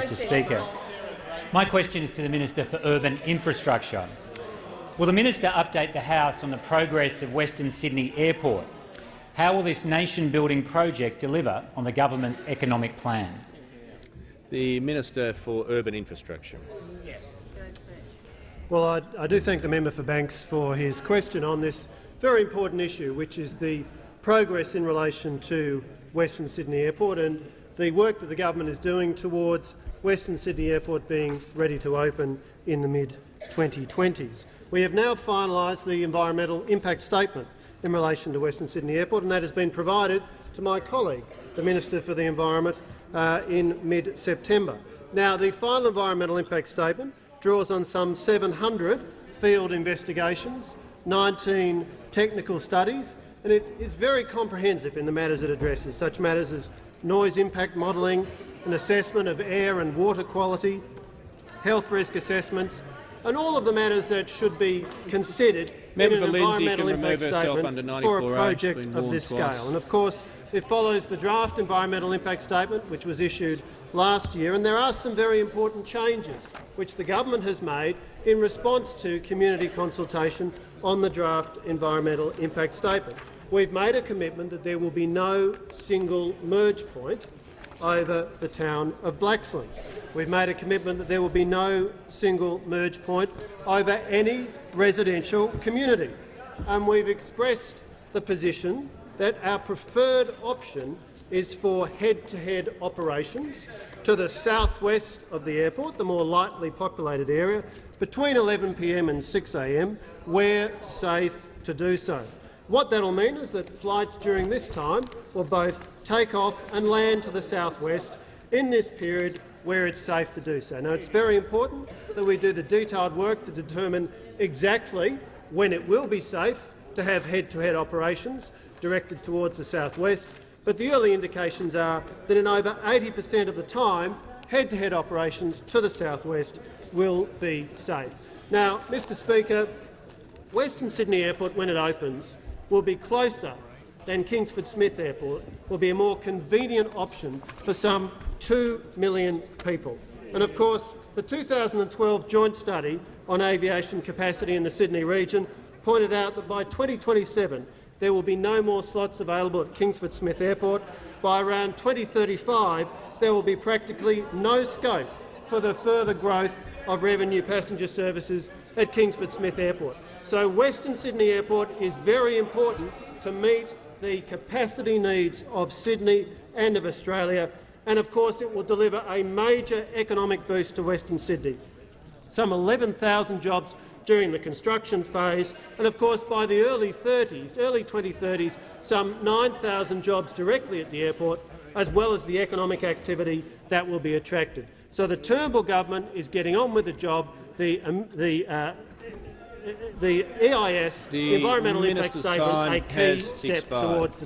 Mr Speaker. My question is to the Minister for Urban Infrastructure. Will the Minister update the House on the progress of Western Sydney Airport? How will this nation-building project deliver on the government's economic plan? The Minister for Urban Infrastructure. Well, I do thank the member for Banks for his question on this very important issue, which is the progress in relation to Western Sydney Airport and the work that the government is doing towards Western Sydney Airport being ready to open in the mid-2020s. We have now finalised the environmental impact statement in relation to Western Sydney Airport, and that has been provided to my colleague, the Minister for the Environment, in mid-September. Now, the final environmental impact statement draws on some 700 field investigations, 19 technical studies, and it is very comprehensive in the matters it addresses, such matters as noise impact modelling, an assessment of air and water quality, health risk assessments, and all of the matters that should be considered in an environmental impact statement for a project of this scale. And of course, it follows the draft environmental impact statement, which was issued last year, and there are some very important changes which the government has made in response to community consultation on the draft environmental impact statement. We've made a commitment that there will be no single merge point over the town of Blaxland. We've made a commitment that there will be no single merge point over any residential community. And we've expressed the position that our preferred option is for head-to-head operations to the southwest of the airport, the more lightly populated area, between 11 p.m. and 6 a.m, where safe to do so. What that will mean is that flights during this time will both take off and land to the southwest in this period where it's safe to do so. Now, it's very important that we do the detailed work to determine exactly when it will be safe to have head-to-head operations directed towards the southwest, but the early indications are that in over 80% of the time, head-to-head operations to the southwest will be safe. Now, Mr Speaker, Western Sydney Airport, when it opens, will be closer than Kingsford Smith Airport, will be a more convenient option for some 2 million people. And of course, the 2012 joint study on aviation capacity in the Sydney region pointed out that by 2027 there will be no more slots available at Kingsford Smith Airport. By around 2035 there will be practically no scope for the further growth of revenue passenger services at Kingsford Smith Airport. So Western Sydney Airport is very important to meet the capacity needs of Sydney and of Australia, and of course it will deliver a major economic boost to Western Sydney. Some 11,000 jobs during the construction phase, and of course by the early 2030s, some 9,000 jobs directly at the airport, as well as the economic activity that will be attracted. So the Turnbull government is getting on with the job. The EIS, the environmental impact statement, a key step towards